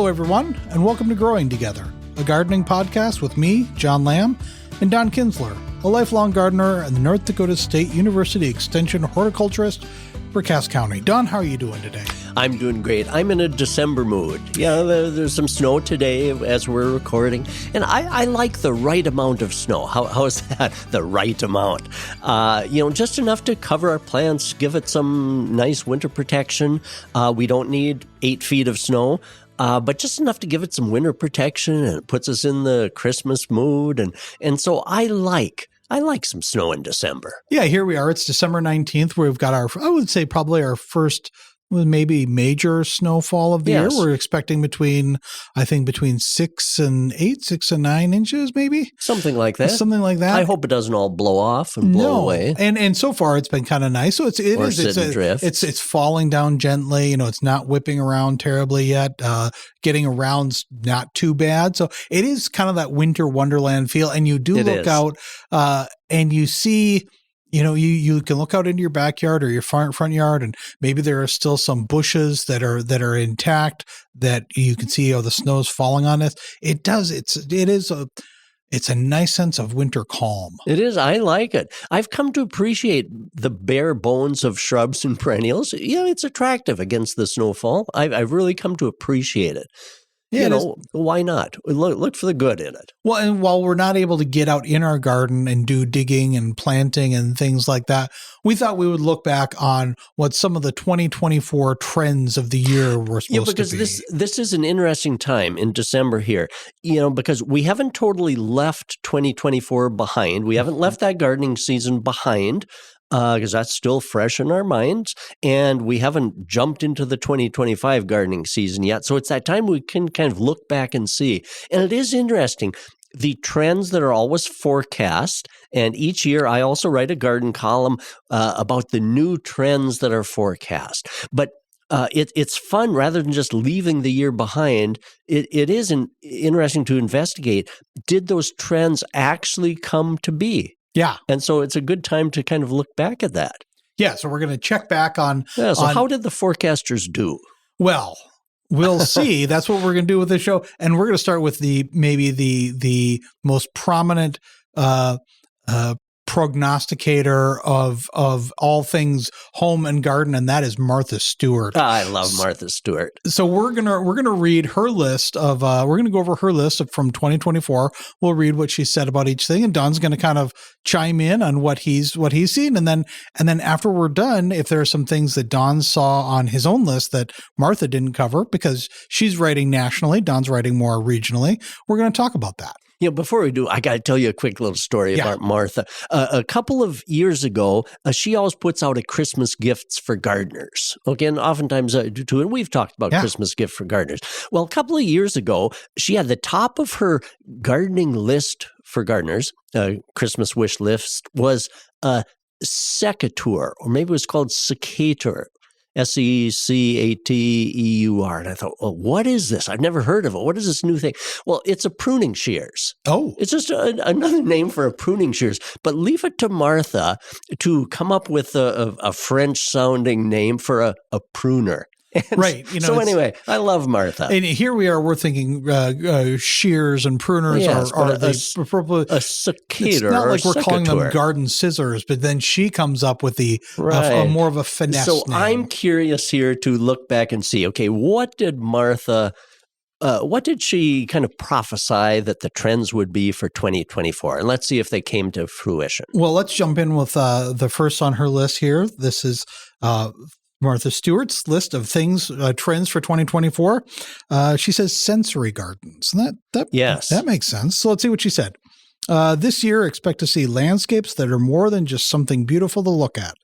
everyone, and welcome to Growing Together, a gardening podcast with me, John Lamb, and Don Kinsler, a lifelong gardener and the North Dakota State University Extension horticulturist for Cass County. Don, how are you doing today? I'm doing great. I'm in a December mood. Yeah, there's some snow today as we're recording, and I like the right amount of snow. How is that, the right amount? Just enough to cover our plants, give it some nice winter protection. We don't need 8 feet of snow. But just enough to give it some winter protection, and it puts us in the Christmas mood. And so I like some snow in December. Yeah, here we are. It's December 19th. We've got I would say probably our first maybe major snowfall of the year. We're expecting between 6 and 9 inches, maybe. Something like that. I hope it doesn't all blow off and blow away. And so far it's been kind of nice. So it's falling down gently. It's not whipping around terribly yet. Getting around's not too bad. So it is kind of that winter wonderland feel. And you do look out and you see. You can look out into your backyard or your front yard, and maybe there are still some bushes that are intact that you can see the snow's falling on it. It's a nice sense of winter calm. It is. I like it. I've come to appreciate the bare bones of shrubs and perennials. It's attractive against the snowfall. I've really come to appreciate it. Yeah, why not? Look for the good in it. Well, and while we're not able to get out in our garden and do digging and planting and things like that, we thought we would look back on what some of the 2024 trends of the year were supposed to be. Because this is an interesting time in December here, because we haven't totally left 2024 behind. We haven't left that gardening season behind. Because that's still fresh in our minds, and we haven't jumped into the 2025 gardening season yet. So it's that time we can kind of look back and see. And it is interesting, the trends that are always forecast, and each year I also write a garden column about the new trends that are forecast. But it's fun rather than just leaving the year behind. It is interesting to investigate, did those trends actually come to be? Yeah. And so it's a good time to kind of look back at that. Yeah. So we're going to check back on. Yeah. So how did the forecasters do? Well, we'll see. That's what we're going to do with this show. And we're going to start with maybe the most prominent prognosticator of all things home and garden, and that is Martha Stewart. I love Martha Stewart. So we're gonna read her list of we're gonna go over her list from 2024. We'll read what she said about each thing, and Don's gonna kind of chime in on what he's seen, and then after we're done, if there are some things that Don saw on his own list that Martha didn't cover because she's writing nationally, Don's writing more regionally, we're gonna talk about that. Before we do, I got to tell you a quick little story about Martha. A couple of years ago, she always puts out a Christmas gifts for gardeners. Okay, and oftentimes too, and we've talked about Christmas gift for gardeners. Well, a couple of years ago, she had the top of her gardening list for gardeners, Christmas wish list, was a secateur, or maybe it was called secateur. Secateur. And I thought, well, what is this? I've never heard of it. What is this new thing? Well, it's a pruning shears. Oh. It's just another name for a pruning shears. But leave it to Martha to come up with a French-sounding name for a pruner. And right. So anyway, I love Martha. And here we are, we're thinking shears and pruners are a secateur. It's not like we're calling them garden scissors, but then she comes up with more of a finesse So name. I'm curious here to look back and see, okay, what did she kind of prophesy that the trends would be for 2024? And let's see if they came to fruition. Well, let's jump in with the first on her list here. This is Martha Stewart's list of things, trends for 2024. She says sensory gardens. And that makes sense. So let's see what she said. This year, expect to see landscapes that are more than just something beautiful to look at.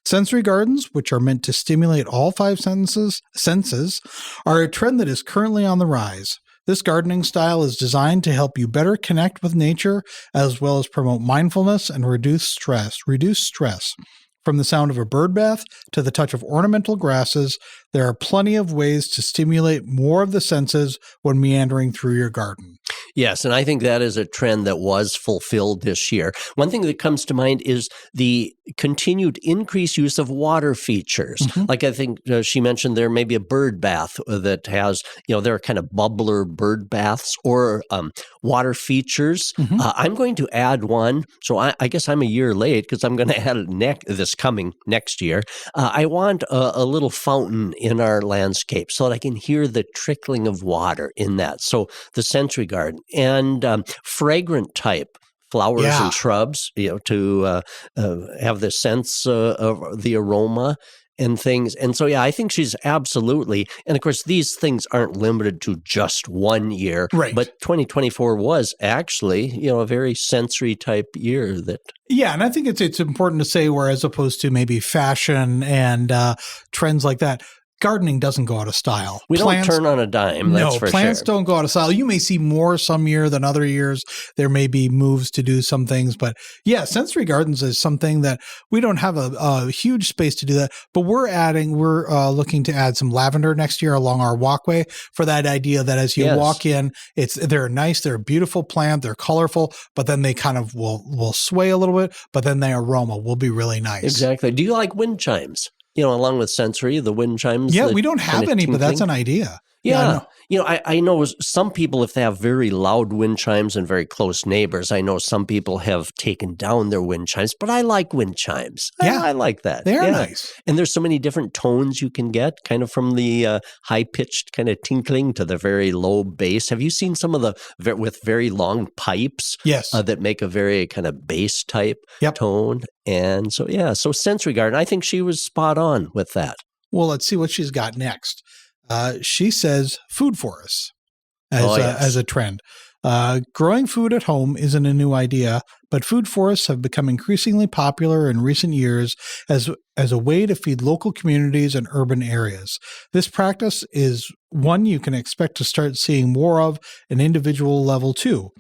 Sensory gardens, which are meant to stimulate all 5 senses, are a trend that is currently on the rise. This gardening style is designed to help you better connect with nature, as well as promote mindfulness and reduce stress. From the sound of a bird bath to the touch of ornamental grasses, there are plenty of ways to stimulate more of the senses when meandering through your garden. Yes, and I think that is a trend that was fulfilled this year. One thing that comes to mind is the continued increased use of water features. Like I think she mentioned there may be a bird bath that has, there are kind of bubbler bird baths or water features. I'm going to add one. So I guess I'm a year late because I'm going to add it this coming next year. I want a little fountain in our landscape so that I can hear the trickling of water in that. So the sensory garden and fragrant type flowers and shrubs, to have the sense of the aroma and things. And so, I think she's absolutely, and of course, these things aren't limited to just 1 year, right? But 2024 was actually, a very sensory type year that. Yeah, and I think it's important to say where, as opposed to maybe fashion and trends like that, gardening doesn't go out of style. We don't turn on a dime, that's for sure. No, plants don't go out of style. You may see more some year than other years. There may be moves to do some things. But sensory gardens is something that we don't have a huge space to do that. But we're looking to add some lavender next year along our walkway for that idea that as you walk in, they're nice, they're a beautiful plant, they're colorful, but then they kind of will sway a little bit, but then the aroma will be really nice. Exactly. Do you like wind chimes? Along with sensory, the wind chimes. Yeah, we don't have any, but that's an idea. Yeah. I know some people, if they have very loud wind chimes and very close neighbors, I know some people have taken down their wind chimes, but I like wind chimes. Yeah. I like that. They're nice. And there's so many different tones you can get, kind of from the high-pitched kind of tinkling to the very low bass. Have you seen some of the with very long pipes? Yes. That make a very kind of bass type tone? And so, so sensory garden, I think she was spot on with that. Well, let's see what she's got next. She says food forests as a trend. Growing food at home isn't a new idea, but food forests have become increasingly popular in recent years as a way to feed local communities and urban areas. This practice is one you can expect to start seeing more of at individual level too.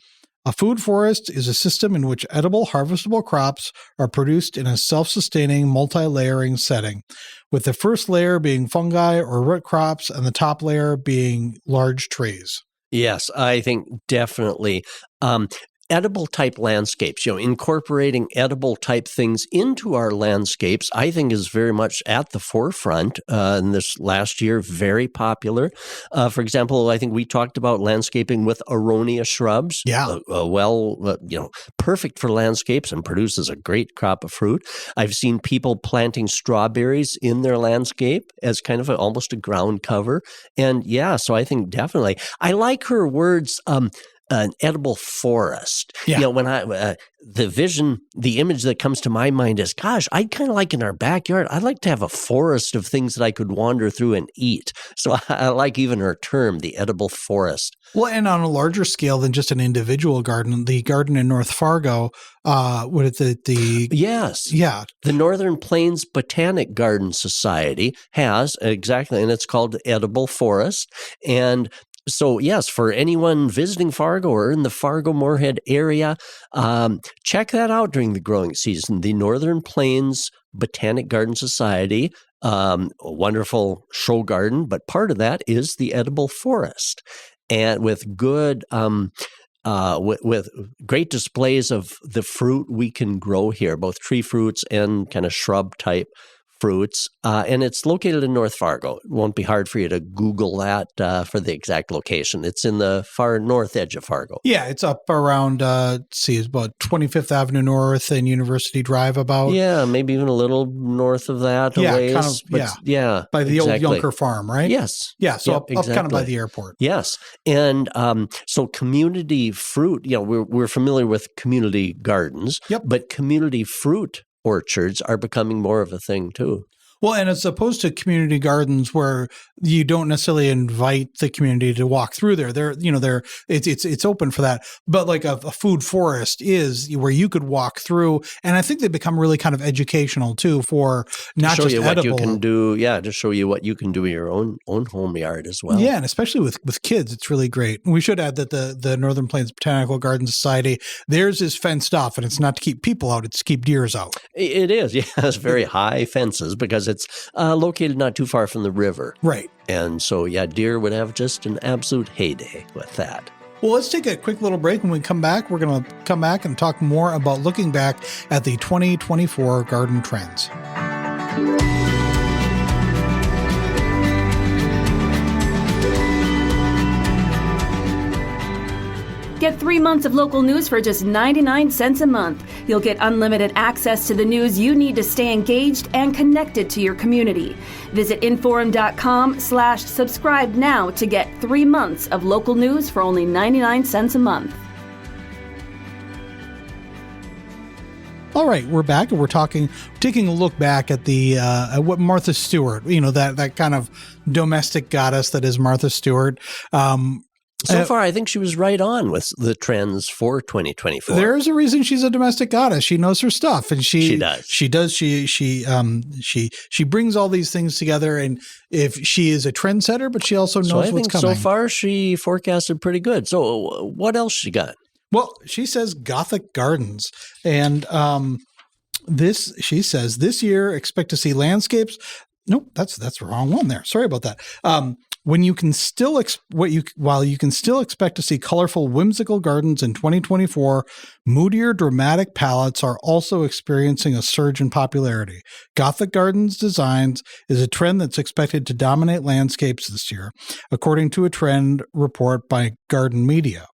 A food forest is a system in which edible harvestable crops are produced in a self-sustaining, multi-layering setting, with the first layer being fungi or root crops and the top layer being large trees. Yes, I think definitely. Edible type landscapes, incorporating edible type things into our landscapes, I think is very much at the forefront. In this last year, very popular. For example, I think we talked about landscaping with aronia shrubs. Yeah. Perfect for landscapes and produces a great crop of fruit. I've seen people planting strawberries in their landscape as kind of almost a ground cover. And so I think definitely. I like her words, an edible forest. Yeah. When the image that comes to my mind is, gosh, I'd kind of like in our backyard, I'd like to have a forest of things that I could wander through and eat. So I like even her term, the edible forest. Well, and on a larger scale than just an individual garden, the garden in North Fargo, Yes. Yeah. The Northern Plains Botanic Garden Society has, exactly, and it's called Edible Forest. And so, yes, for anyone visiting Fargo or in the Fargo-Moorhead area, check that out during the growing season. The Northern Plains Botanic Garden Society, a wonderful show garden, but part of that is the edible forest. And with good, with great displays of the fruit we can grow here, both tree fruits and kind of shrub type fruits, and it's located in North Fargo. It won't be hard for you to Google that for the exact location. It's in the far north edge of Fargo. Yeah, it's up around, it's about 25th Avenue North and University Drive about. Yeah, maybe even a little north of that. Yeah, ways, kind of, yeah. By the old Yunker Farm, right? Yes. Yeah, so up exactly. kind of by the airport. Yes. And so community fruit, we're familiar with community gardens, but community fruit orchards are becoming more of a thing too. Well, and as opposed to community gardens where you don't necessarily invite the community to walk through there, it's open for that. But like a food forest is where you could walk through, and I think they become really kind of educational too for not just edible. What you can do, to show you what you can do in your own home yard as well. Yeah, and especially with kids, it's really great. We should add that the Northern Plains Botanical Garden Society, theirs is fenced off, and it's not to keep people out; it's to keep deers out. It is, it's very high fences because it's located not too far from the river. Right. And so, deer would have just an absolute heyday with that. Well, let's take a quick little break. When we come back, we're going to come back and talk more about looking back at the 2024 garden trends. Get 3 months of local news for just 99 cents a month. You'll get unlimited access to the news you need to stay engaged and connected to your community. Visit inforum.com/subscribe now to get 3 months of local news for only 99 cents a month. All right, we're back and we're taking a look back at at what Martha Stewart, that kind of domestic goddess that is Martha Stewart. So far, I think she was right on with the trends for 2024. There's a reason she's a domestic goddess. She knows her stuff, and she does. She brings all these things together, and if she is a trendsetter, but she also knows what's coming. So far, she forecasted pretty good. So, what else she got? Well, she says Gothic gardens, and she says this year expect to see landscapes. Nope, that's the wrong one there. Sorry about that. When you can still while you can still expect to see colorful, whimsical gardens in 2024, moodier, dramatic palettes are also experiencing a surge in popularity. Gothic gardens designs is a trend that's expected to dominate landscapes this year, according to a trend report by Garden Media.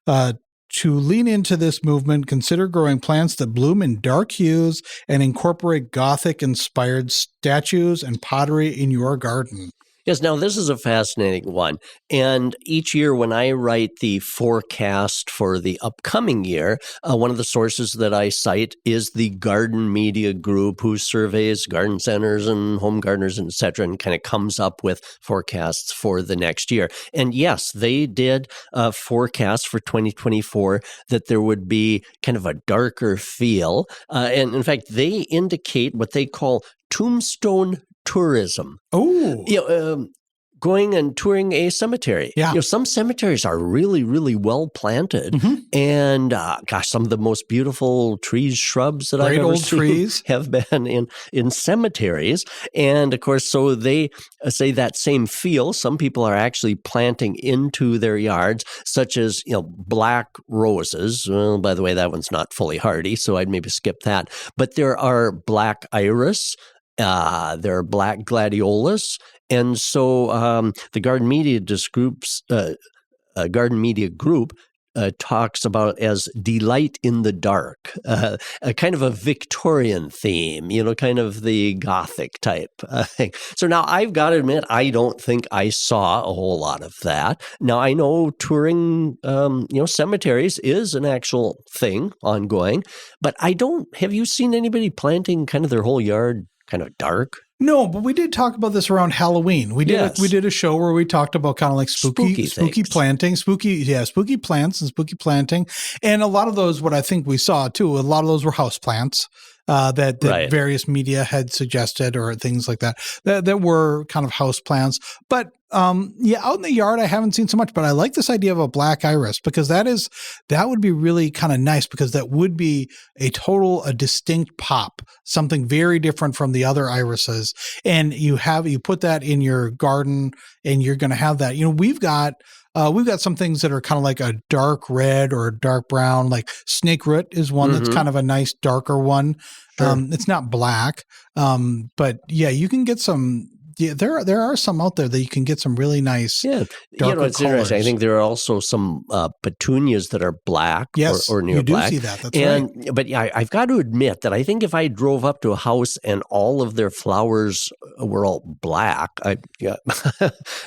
To lean into this movement, consider growing plants that bloom in dark hues and incorporate Gothic-inspired statues and pottery in your garden. Yes, now this is a fascinating one. And each year when I write the forecast for the upcoming year, one of the sources that I cite is the Garden Media Group, who surveys garden centers and home gardeners, et cetera, and kind of comes up with forecasts for the next year. And yes, they did a forecast for 2024 that there would be kind of a darker feel. And in fact, they indicate what they call tombstone tourism. Oh, going and touring a cemetery. Yeah, some cemeteries are really, really well planted, and some of the most beautiful trees, shrubs that I've ever seen have been in cemeteries. And of course, so they say that same feel. Some people are actually planting into their yards, such as black roses. Well, by the way, that one's not fully hardy, so I'd maybe skip that. But there are black iris. There are black gladiolus, and so the Garden Media Group talks about as delight in the dark, a kind of a Victorian theme, kind of the Gothic type thing. So now I've got to admit, I don't think I saw a whole lot of that. Now I know touring, cemeteries is an actual thing ongoing, but have you seen anybody planting kind of their whole yard kind of dark? No, but we did talk about this around Halloween. We did a show where we talked about kind of like spooky planting, spooky plants and spooky planting. And a lot of those, what I think we saw too, a lot of those were house plants that various media had suggested, or things like that were kind of house plants. But out in the yard, I haven't seen so much, but I like this idea of a black iris, because that would be really kind of nice, because that would be a distinct pop, something very different from the other irises. And you put that in your garden, and you're going to have that. We've got some things that are kind of like a dark red or a dark brown, like snake root is one that's kind of a nice darker one. Sure. It's not black, but yeah, you can get some. Yeah, there are some out there that you can get some really nice. Yeah, darker it's colors. Interesting. I think there are also some petunias that are black, or near black. You do see that. That's right. But yeah, I've got to admit that I think if I drove up to a house and all of their flowers were all black,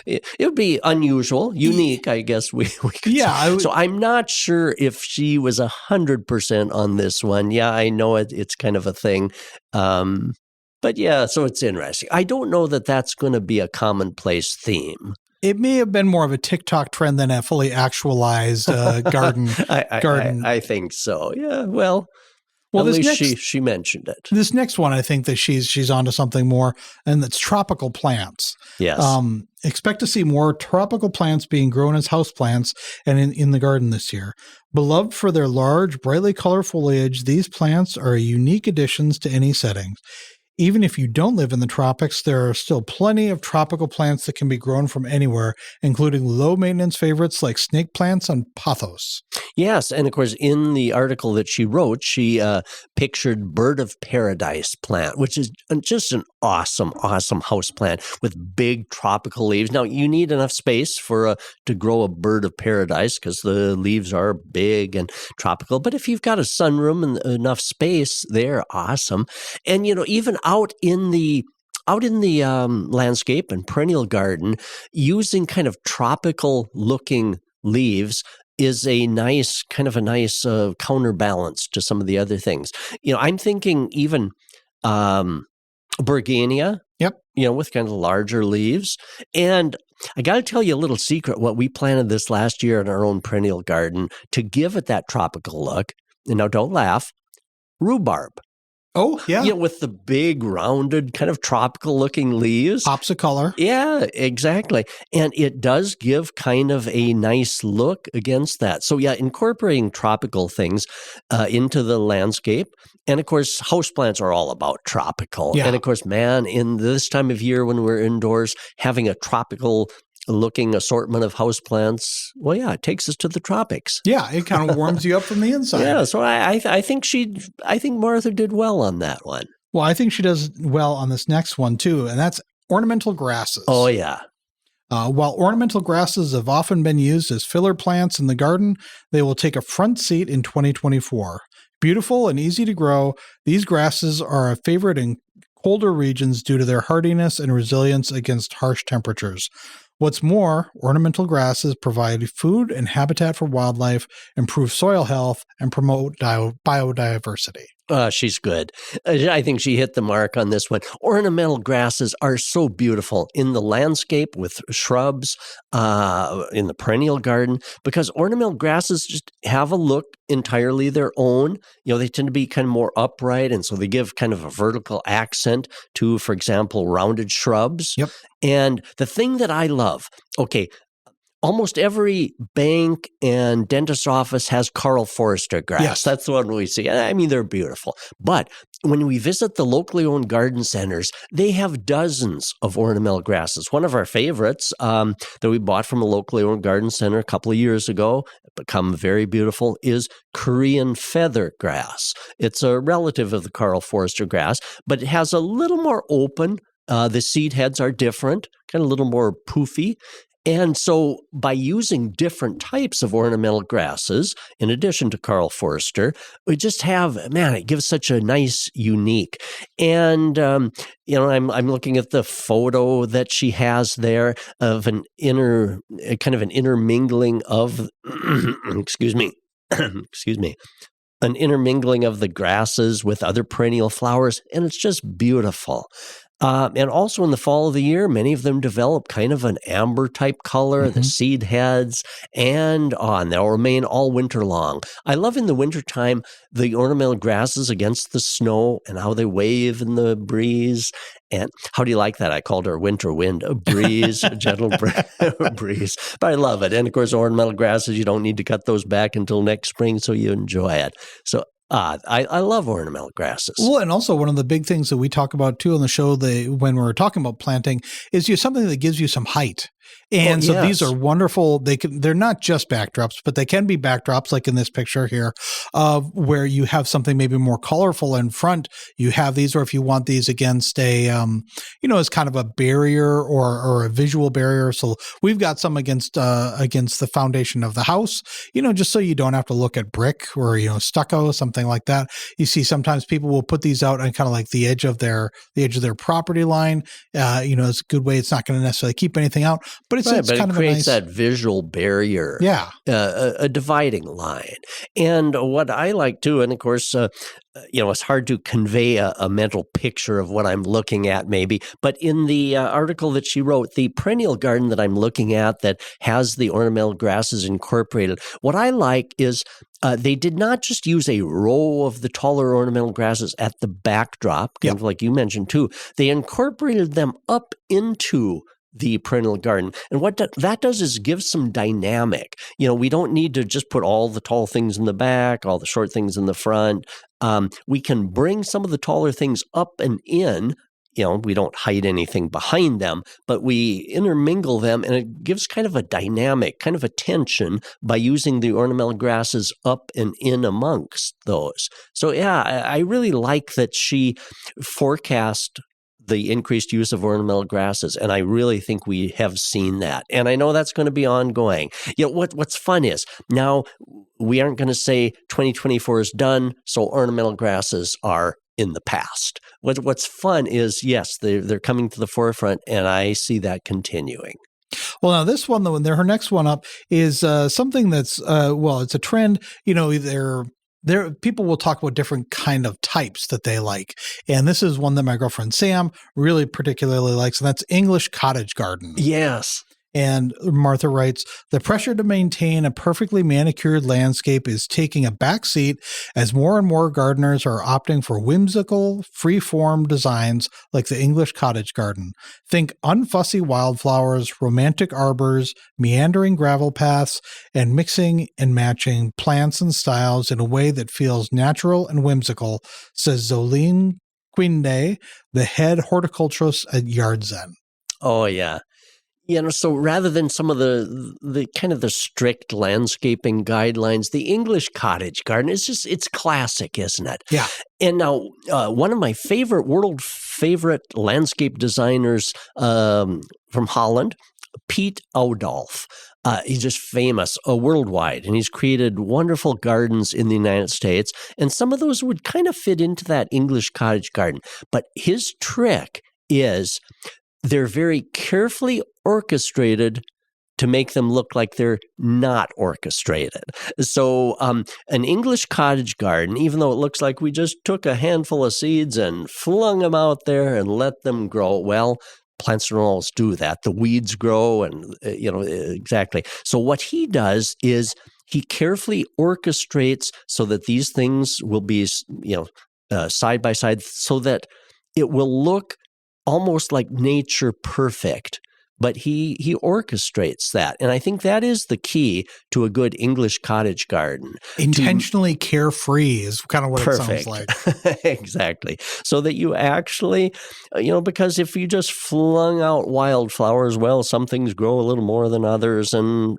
it would be unusual, unique, I guess we could say. So I'm not sure if she was 100% on this one. Yeah, I know it's kind of a thing. But yeah, so it's interesting. I don't know that that's going to be a commonplace theme. It may have been more of a TikTok trend than a fully actualized garden. I think so. Yeah. Well, at least she mentioned it. This next one, I think that she's onto something more, and that's tropical plants. Yes. Expect to see more tropical plants being grown as houseplants and in the garden this year. Beloved for their large, brightly colored foliage, these plants are unique additions to any settings. Even if you don't live in the tropics, there are still plenty of tropical plants that can be grown from anywhere, including low-maintenance favorites like snake plants and pothos. Yes, and of course, in the article that she wrote, she pictured bird of paradise plant, which is just an awesome house plant with big tropical leaves. Now, you need enough space for to grow a bird of paradise because the leaves are big and tropical. But if you've got a sunroom and enough space, they're awesome. And even out in the landscape and perennial garden, using kind of tropical looking leaves is a nice counterbalance to some of the other things. I'm thinking even Bergania. Yep. With kind of larger leaves. And I got to tell you a little secret, what we planted this last year in our own perennial garden to give it that tropical look. And now don't laugh. Rhubarb. Oh, yeah. With the big, rounded, kind of tropical-looking leaves. Pops of color. Yeah, exactly. And it does give kind of a nice look against that. So, yeah, incorporating tropical things into the landscape. And, of course, houseplants are all about tropical. Yeah. And, of course, man, in this time of year when we're indoors, having a tropical looking assortment of houseplants, well, yeah, it takes us to the tropics. Yeah, it kind of warms you up from the inside. Yeah, so I think Martha did well on that one. Well, I think she does well on this next one too, and that's ornamental grasses. Oh, yeah. While ornamental grasses have often been used as filler plants in the garden, they will take a front seat in 2024. Beautiful and easy to grow, these grasses are a favorite in colder regions due to their hardiness and resilience against harsh temperatures. What's more, ornamental grasses provide food and habitat for wildlife, improve soil health, and promote biodiversity. She's good. I think she hit the mark on this one. Ornamental grasses are so beautiful in the landscape with shrubs, in the perennial garden, because ornamental grasses just have a look entirely their own. They tend to be kind of more upright, and so they give kind of a vertical accent to, for example, rounded shrubs. Yep. And the thing that I love, almost every bank and dentist office has Carl Forster grass. Yes. That's the one we see. I mean, they're beautiful. But when we visit the locally owned garden centers, they have dozens of ornamental grasses. One of our favorites that we bought from a locally owned garden center a couple of years ago, become very beautiful, is Korean feather grass. It's a relative of the Carl Forster grass, but it has a little more open. The seed heads are different, kind of a little more poofy. And so by using different types of ornamental grasses, in addition to Carl Forster, we just have, it gives such a nice, unique. And, I'm looking at the photo that she has there of an intermingling of, excuse me, an intermingling of the grasses with other perennial flowers, and it's just beautiful. And also in the fall of the year, many of them develop kind of an amber type color, the seed heads, and they'll remain all winter long. I love in the wintertime the ornamental grasses against the snow and how they wave in the breeze. And how do you like that? I called her winter wind, a breeze, a gentle breeze. But I love it. And of course, ornamental grasses, you don't need to cut those back until next spring, so you enjoy it. So I love ornamental grasses. Well, and also one of the big things that we talk about too on the show when we're talking about planting is something that gives you some height. And so these are wonderful. They're not just backdrops, but they can be backdrops like in this picture here, where you have something maybe more colorful in front. You have these, or if you want these against a, as kind of a barrier or a visual barrier. So we've got some against the foundation of the house, just so you don't have to look at brick or, stucco, something like that. You see sometimes people will put these out on kind of like the edge of their property line. It's a good way. It's not going to necessarily keep anything out. But it's kind of creates a nice, that visual barrier, a dividing line. And what I like too, and of course, it's hard to convey a mental picture of what I'm looking at maybe, but in the article that she wrote, the perennial garden that I'm looking at that has the ornamental grasses incorporated, what I like is they did not just use a row of the taller ornamental grasses at the backdrop, kind of like you mentioned too. They incorporated them up into the perennial garden. And what that does is give some dynamic. We don't need to just put all the tall things in the back, all the short things in the front. We can bring some of the taller things up and in. We don't hide anything behind them, but we intermingle them, and it gives kind of a dynamic, kind of a tension by using the ornamental grasses up and in amongst those. So yeah, I really like that she forecast the increased use of ornamental grasses, and I really think we have seen that. And I know that's going to be ongoing. What's fun is now we aren't going to say 2024 is done, so ornamental grasses are in the past. What's fun is, yes, they're coming to the forefront, and I see that continuing. Well, now this one, though, her next one up is something that's, it's a trend. There, people will talk about different kind of types that they like. And this is one that my girlfriend Sam really particularly likes, and that's English cottage garden. Yes. And Martha writes, the pressure to maintain a perfectly manicured landscape is taking a backseat as more and more gardeners are opting for whimsical, free-form designs like the English cottage garden. Think unfussy wildflowers, romantic arbors, meandering gravel paths, and mixing and matching plants and styles in a way that feels natural and whimsical, says Zoline Quinde, the head horticulturist at Yard Zen. Oh, yeah. So rather than some of the kind of the strict landscaping guidelines, the English cottage garden is it's classic, isn't it? Yeah. And now one of my world favorite landscape designers from Holland, Piet Oudolf. He's just famous worldwide, and he's created wonderful gardens in the United States. And some of those would kind of fit into that English cottage garden. But his trick is they're very carefully orchestrated to make them look like they're not orchestrated. So an English cottage garden, even though it looks like we just took a handful of seeds and flung them out there and let them grow, well, plants don't always do that. The weeds grow and, exactly. So what he does is he carefully orchestrates so that these things will be, side by side so that it will look almost like nature perfect, but he orchestrates that. And I think that is the key to a good English cottage garden. Intentionally carefree is kind of what perfect. It sounds like. Exactly. So that you actually, because if you just flung out wildflowers, well, some things grow a little more than others. And,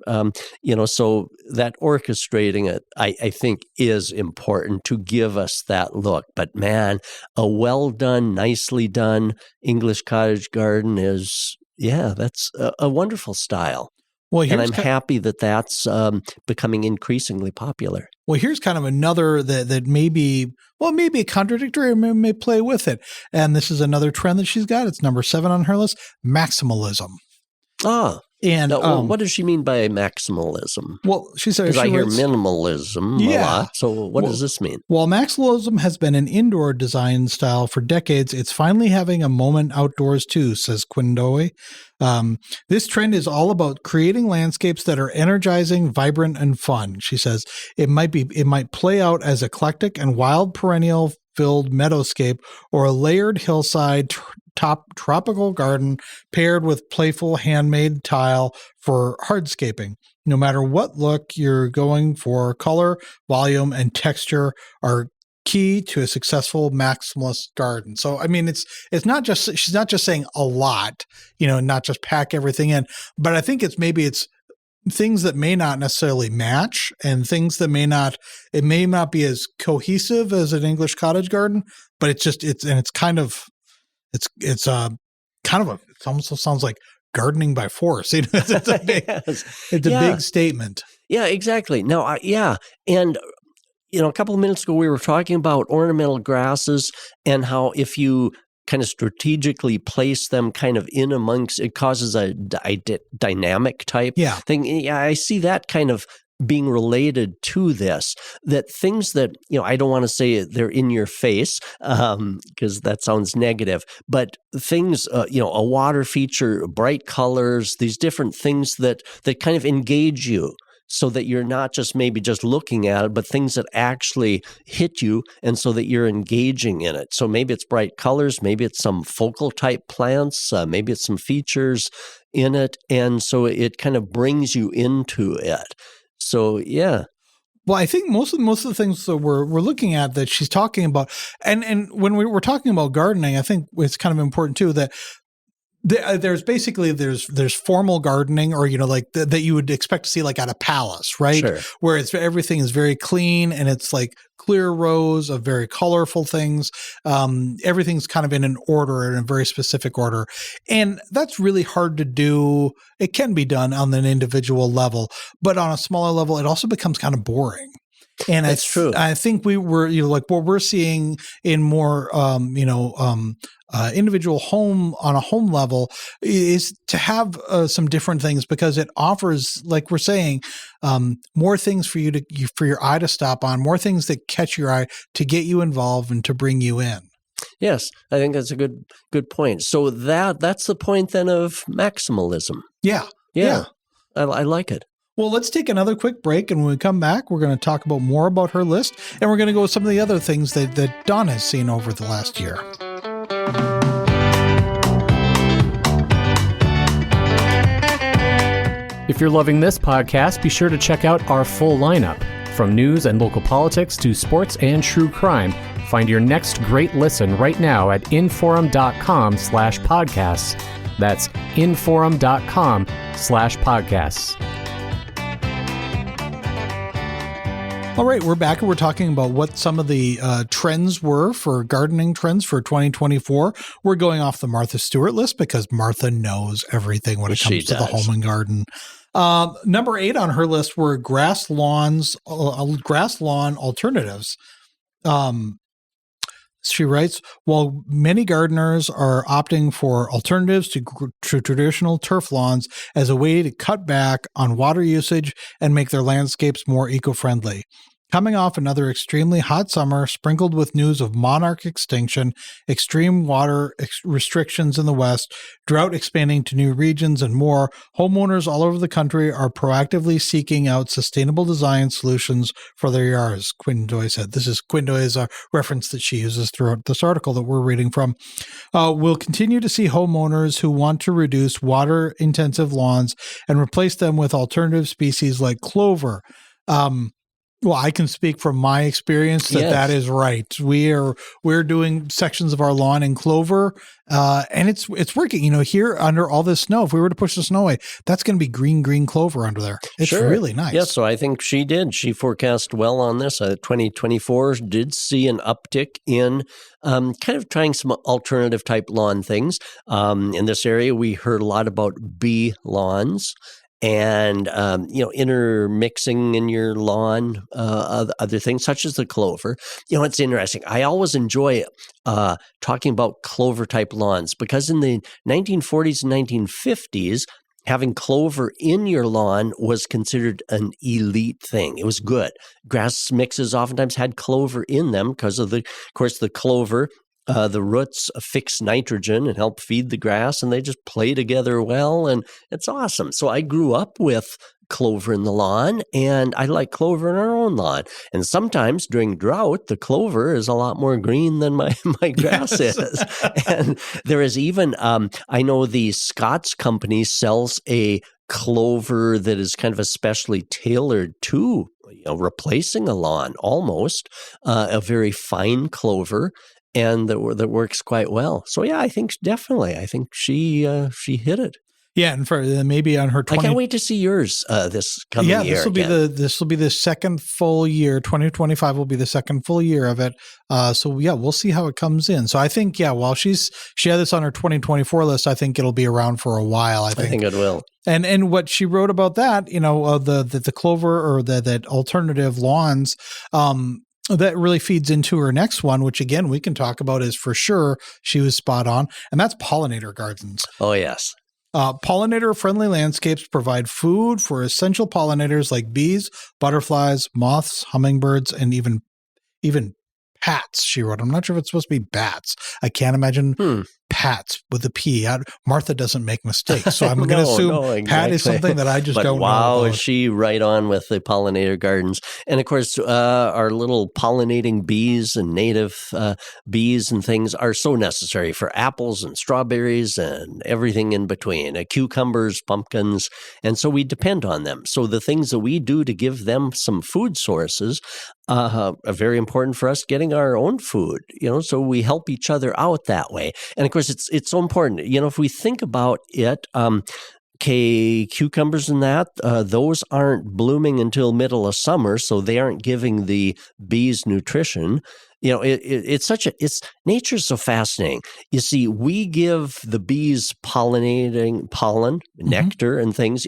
so that orchestrating it, I think, is important to give us that look. But man, a well done, nicely done English cottage garden is, that's a wonderful style. Well, and I'm happy that that's becoming increasingly popular. Well, here's kind of another that may be contradictory or may play with it. And this is another trend that she's got. It's number 7 on her list, maximalism. Ah. And now, what does she mean by maximalism? Well, she said, because I hear minimalism a lot. So what does this mean? While maximalism has been an indoor design style for decades, it's finally having a moment outdoors too, says Quindoy. This trend is all about creating landscapes that are energizing, vibrant, and fun. She says it might play out as eclectic and wild perennial filled meadowscape or a layered hillside tropical garden paired with playful handmade tile for hardscaping. No matter what look you're going for, color, volume, and texture are key to a successful maximalist garden. So, I mean, it's not just, she's not just saying a lot, not just pack everything in, but I think it's things that may not necessarily match and things that may not be as cohesive as an English cottage garden, but it almost sounds like gardening by force. It's a big statement. Yeah, exactly. No, and a couple of minutes ago we were talking about ornamental grasses and how if you kind of strategically place them kind of in amongst, it causes a dynamic type thing. Yeah, I see that kind of being related to this, that things that, I don't want to say they're in your face because that sounds negative, but things, a water feature, bright colors, these different things that kind of engage you so that you're not just maybe just looking at it, but things that actually hit you and so that you're engaging in it. So maybe it's bright colors, maybe it's some focal type plants, maybe it's some features in it, and so it kind of brings you into it. So, yeah. Well, I think most of the things that we're looking at that she's talking about, and when we're talking about gardening, I think it's kind of important too that there's basically there's formal gardening, or like that you would expect to see like at a palace, right? Sure. Where everything is very clean and it's like clear rows of very colorful things. Everything's kind of in an order, in a very specific order, and that's really hard to do. It can be done on an individual level, but on a smaller level, it also becomes kind of boring. And that's true. I think we were, like what we're seeing in more, individual home on a home level is to have some different things, because it offers, like we're saying, more things for for your eye to stop on, more things that catch your eye to get you involved and to bring you in. Yes, I think that's a good point. So that's the point then of maximalism. Yeah. I like it. Well, let's take another quick break, and when we come back, we're going to talk about more about her list, and we're going to go with some of the other things that Dawn has seen over the last year. If you're loving this podcast, be sure to check out our full lineup. From news and local politics to sports and true crime, find your next great listen right now at inforum.com/podcasts. That's inforum.com/podcasts. All right, we're back, and we're talking about what some of the trends were for gardening trends for 2024. We're going off the Martha Stewart list because Martha knows everything when it comes to the home and garden. Number 8 on her list were grass lawn alternatives. She writes, while many gardeners are opting for alternatives to traditional turf lawns as a way to cut back on water usage and make their landscapes more eco-friendly. Coming off another extremely hot summer, sprinkled with news of monarch extinction, extreme water restrictions in the West, drought expanding to new regions, and more, homeowners all over the country are proactively seeking out sustainable design solutions for their yards, Quinn Doy said. This is Quinn Doy's reference that she uses throughout this article that we're reading from. We'll continue to see homeowners who want to reduce water-intensive lawns and replace them with alternative species like clover. Well, I can speak from my experience that is right. We're doing sections of our lawn in clover, and it's working. Here under all this snow, if we were to push the snow away, that's going to be green clover under there. It's really nice. Yeah, so I think she did. She forecast well on this. 2024 did see an uptick in kind of trying some alternative type lawn things. In this area, we heard a lot about bee lawns. And, intermixing in your lawn, other things such as the clover. It's interesting. I always enjoy talking about clover type lawns because in the 1940s and 1950s, having clover in your lawn was considered an elite thing. It was good. Grass mixes oftentimes had clover in them because of course, the clover. The roots fix nitrogen and help feed the grass, and they just play together well, and it's awesome. So I grew up with clover in the lawn, and I like clover in our own lawn. And sometimes during drought, the clover is a lot more green than my grass is. And there is even, I know the Scott's company sells a clover that is kind of especially tailored to replacing a lawn, almost a very fine clover. And that works quite well. So yeah, I think she hit it. Yeah, and for maybe on her 20... I can't wait to see yours this coming year. Yeah, this will be the second full year. 2025 will be the second full year of it. So yeah, we'll see how it comes in. So I think while she had this on her 2024 list, I think it'll be around for a while. I think it will. And what she wrote about that, the clover or that alternative lawns. That really feeds into her next one, which again, we can talk about is for sure she was spot on, and that's pollinator gardens. Oh, yes. Pollinator-friendly landscapes provide food for essential pollinators like bees, butterflies, moths, hummingbirds, and even bats, she wrote. I'm not sure if it's supposed to be bats. I can't imagine Pat's with a P. Martha doesn't make mistakes, so I'm going to assume exactly. Pat is something that I just don't know wow, about. is she right on with the pollinator gardens. And of course, our little pollinating bees and native bees and things are so necessary for apples and strawberries and everything in between, cucumbers, pumpkins, and so we depend on them. So the things that we do to give them some food sources are very important for us getting our own food, so we help each other out that way. And of course, it's so important, if we think about it, cucumbers and that, those aren't blooming until middle of summer, so they aren't giving the bees nutrition. It's nature's so fascinating. You see, we give the bees pollen, nectar, and things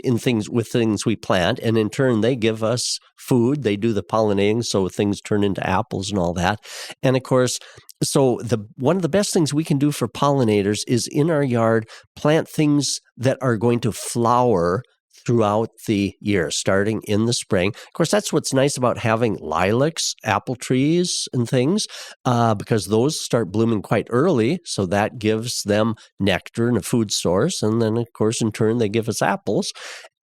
with things we plant, and in turn they give us food. They do the pollinating, so things turn into apples and all that. And of course, so one of the best things we can do for pollinators is in our yard plant things that are going to flower throughout the year, starting in the spring. Of course, that's what's nice about having lilacs, apple trees, and things, because those start blooming quite early, so that gives them nectar and a food source, and then, of course, in turn, they give us apples.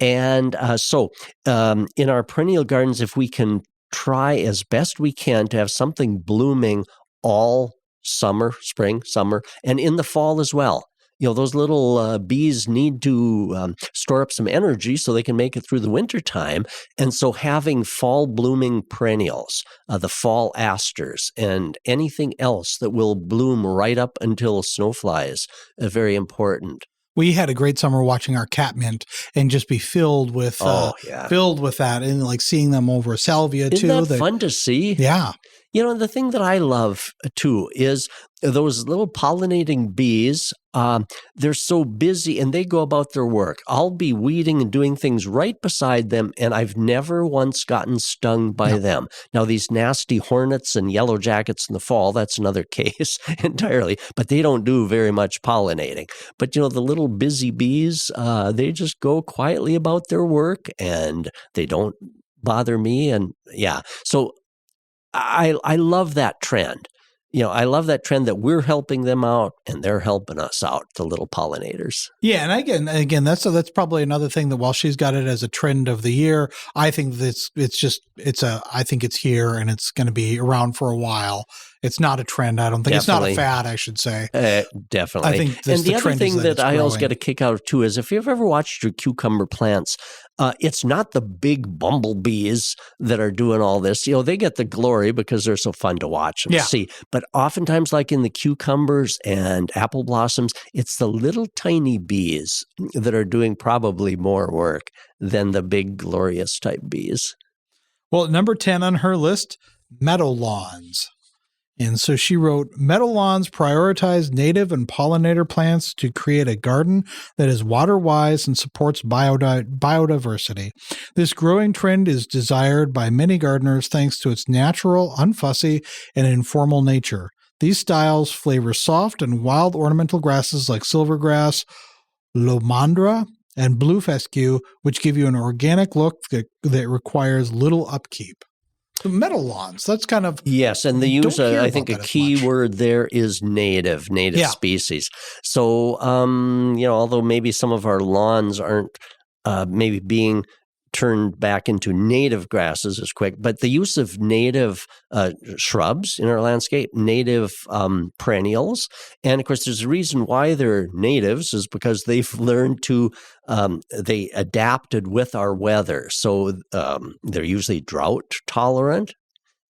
And so in our perennial gardens, if we can try as best we can to have something blooming all spring, summer, and in the fall as well. Those little bees need to store up some energy so they can make it through the winter time. And so having fall blooming perennials, the fall asters, and anything else that will bloom right up until snow flies is very important. We had a great summer watching our catmint and just be filled with that, and like seeing them over salvia too. Isn't that fun to see? Yeah. The thing that I love too is those little pollinating bees. They're so busy and they go about their work. I'll be weeding and doing things right beside them, and I've never once gotten stung by them. Now, these nasty hornets and yellow jackets in the fall, that's another case entirely, but they don't do very much pollinating. But, the little busy bees, they just go quietly about their work and they don't bother me. And so I love that trend. I love that trend that we're helping them out and they're helping us out, the little pollinators. Yeah, and again, that's probably another thing that while she's got it as a trend of the year, I think I think it's here and it's going to be around for a while. It's not a trend. I don't think It's not a fad, I should say. Definitely. I think and the other thing that I always get a kick out of too is if you've ever watched your cucumber plants, it's not the big bumblebees that are doing all this. They get the glory because they're so fun to watch and see. But oftentimes, like in the cucumbers and apple blossoms, it's the little tiny bees that are doing probably more work than the big glorious type bees. Well, number 10 on her list, meadow lawns. And so she wrote, meadow lawns prioritize native and pollinator plants to create a garden that is water-wise and supports biodiversity. This growing trend is desired by many gardeners thanks to its natural, unfussy, and informal nature. These styles flavor soft and wild ornamental grasses like silvergrass, lomandra, and blue fescue, which give you an organic look that requires little upkeep. The meadow lawns, that's kind of... Yes, and the use, I think a key word there is native species. So, although maybe some of our lawns aren't maybe being turned back into native grasses as quick, but the use of native shrubs in our landscape, native perennials, and of course there's a reason why they're natives is because they've learned to, they adapted with our weather. So they're usually drought tolerant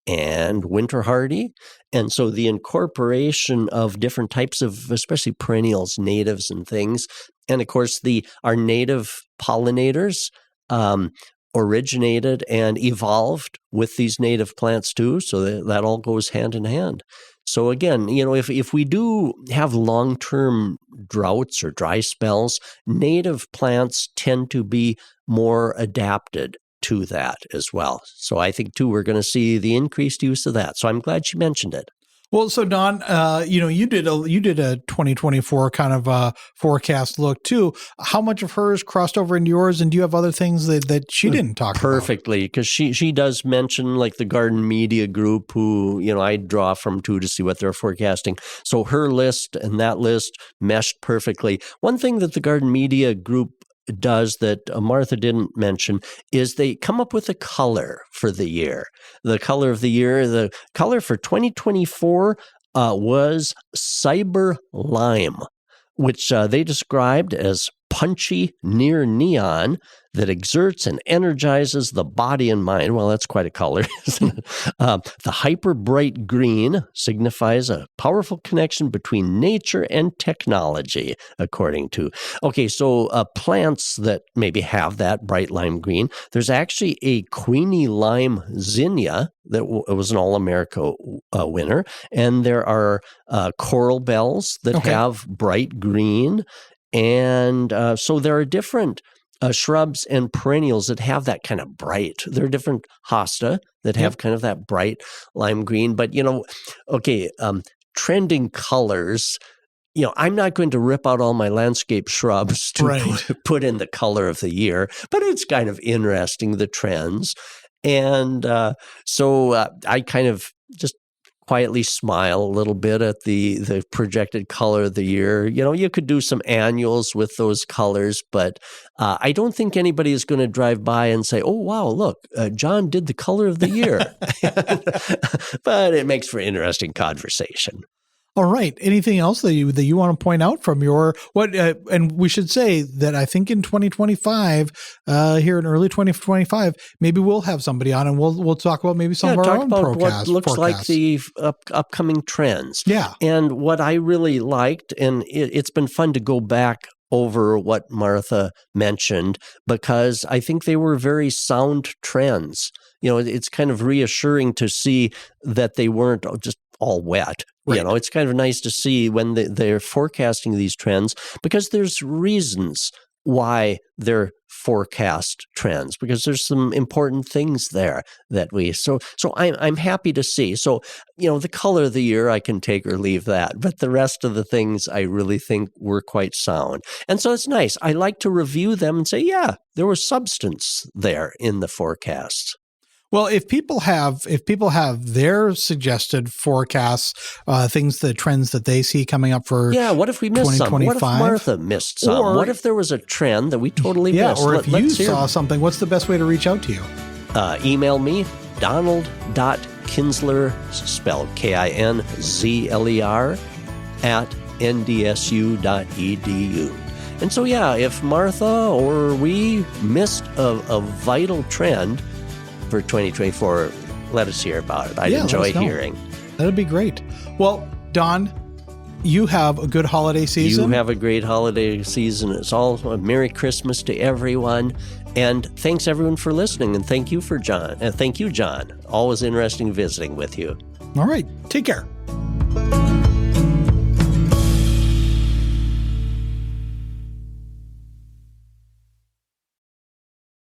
and winter hardy. And so the incorporation of different types of, especially perennials, natives and things, and of course our native pollinators originated and evolved with these native plants too, so that all goes hand in hand. So again, if we do have long-term droughts or dry spells, native plants tend to be more adapted to that as well. So I think too we're going to see the increased use of that. So I'm glad she mentioned it. Well, so Don, you did a 2024 kind of forecast look too. How much of hers crossed over into yours, and do you have other things that she didn't talk perfectly? Because she does mention like the Garden Media Group, who I draw from too to see what they're forecasting. So her list and that list meshed perfectly. One thing that the Garden Media Group does that Martha didn't mention is they come up with a color for the year. The color of the year, the color for 2024 was cyber lime, which they described as punchy near neon that exerts and energizes the body and mind. Well, that's quite a color, isn't it? The hyper bright green signifies a powerful connection between nature and technology, according to. Okay, so plants that maybe have that bright lime green, there's actually a Queenie lime zinnia that was an All-America winner, and there are coral bells that have bright green, and so there are different shrubs and perennials that have that kind of bright. There are different hosta that have kind of that bright lime green. But, trending colors, I'm not going to rip out all my landscape shrubs to put in the color of the year, but it's kind of interesting, the trends. And so I kind of just quietly smile a little bit at the projected color of the year. You could do some annuals with those colors, but I don't think anybody is going to drive by and say, oh, wow, look, John did the color of the year. But it makes for interesting conversation. All right. Anything else that you want to point out from your and we should say that I think in 2025, here in early 2025, maybe we'll have somebody on and we'll talk about maybe some of our own what looks like the upcoming trends. Yeah. And what I really liked, and it's been fun to go back over what Martha mentioned, because I think they were very sound trends. It's kind of reassuring to see that they weren't just all wet. Right. It's kind of nice to see when they're forecasting these trends, because there's reasons why they're forecast trends, because there's some important things there that so I'm happy to see. So, the color of the year, I can take or leave that, but the rest of the things I really think were quite sound. And so it's nice. I like to review them and say, yeah, there was substance there in the forecasts. Well, if people have their suggested forecasts, the trends that they see coming up for what if we missed some? What if Martha missed some? What if there was a trend that we totally missed? Or if you saw something, what's the best way to reach out to you? Email me, Donald.Kinsler, spelled KINZLER, @ndsu.edu. And so, if Martha or we missed a vital trend for 2024, let us hear about it. I'd enjoy hearing. That'd be great. Well, Don, you have a good holiday season. You have a great holiday season. It's all a Merry Christmas to everyone. And thanks everyone for listening. And thank you, John. Always interesting visiting with you. All right. Take care.